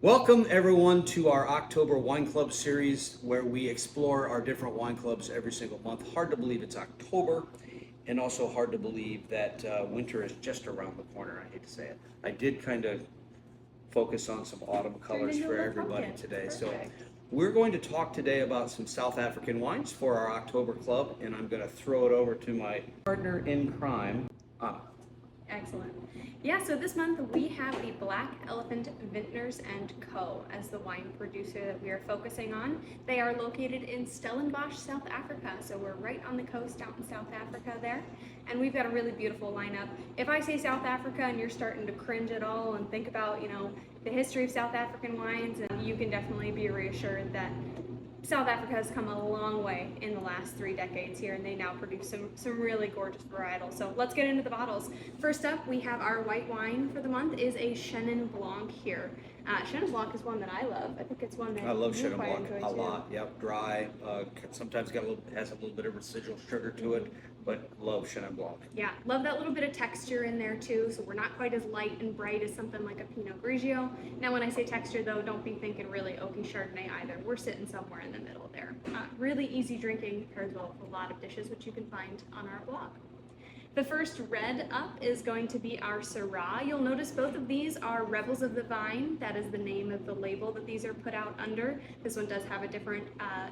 Welcome everyone to our October Wine Club series where we explore our different wine clubs every single month. Hard to believe it's October, and also hard to believe that winter is just around the corner. I hate to say it. I did kind of focus on some autumn colors for everybody today. So we're going to talk today about some South African wines for our October club, and I'm going to throw it over to my partner in crime, Ana. Excellent. Yeah, so this month we have the Black Elephant Vintners and Co. as the wine producer that we are focusing on. They are located in Stellenbosch, South Africa, so we're right on the coast out in South Africa there, and we've got a really beautiful lineup. If I say South Africa and you're starting to cringe at all and think about, the history of South African wines, and you can definitely be reassured that South Africa has come a long way in the last 3 decades here, and they now produce some really gorgeous varietals. So let's get into the bottles. First up, we have our white wine for the month is a Chenin Blanc here. Chenin Blanc is one that I love. I think it's one that I love you Chenin quite Blanc enjoy a too. lot. Yep, dry. Sometimes has a little bit of residual sugar to it, but love Chenin Blanc. Yeah, love that little bit of texture in there too, so we're not quite as light and bright as something like a Pinot Grigio. Now when I say texture though, don't be thinking really oaky Chardonnay either. We're sitting somewhere in the middle there. Really easy drinking, pairs well with a lot of dishes, which you can find on our blog. The first red up is going to be our Syrah. You'll notice both of these are Rebels of the Vine. That is the name of the label that these are put out under. This one does have a different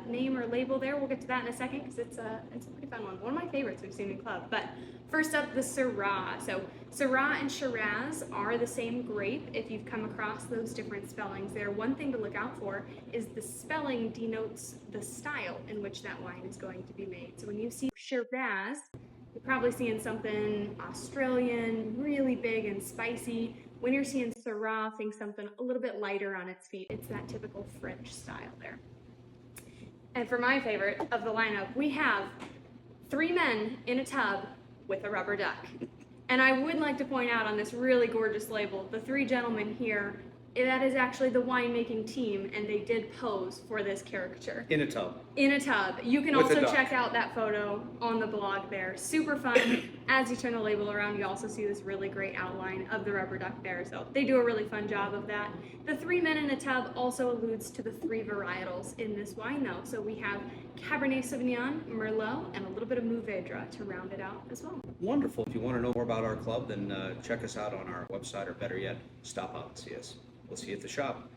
name or label there. We'll get to that in a second because it's a pretty fun one. One of my favorites we've seen in club. But first up, the Syrah. So Syrah and Shiraz are the same grape if you've come across those different spellings there. One thing to look out for is the spelling denotes the style in which that wine is going to be made. So when you see Shiraz, you're probably seeing something Australian, really big and spicy. When you're seeing Syrah, think something a little bit lighter on its feet. It's that typical French style there. And for my favorite of the lineup, we have 3 men in a tub with a rubber duck. And I would like to point out on this really gorgeous label, the 3 gentlemen here, that is actually the winemaking team, and they did pose for this caricature. In a tub. In a tub. You can With also a duck. check out that photo on the blog there. Super fun. As you turn the label around, you also see this really great outline of the rubber duck there. So they do a really fun job of that. The 3 men in a tub also alludes to the 3 varietals in this wine though. So we have Cabernet Sauvignon, Merlot, and a little bit of Mourvedre to round it out as well. Wonderful. If you want to know more about our club, then check us out on our website, or better yet, stop out and see us. We'll see you at the shop.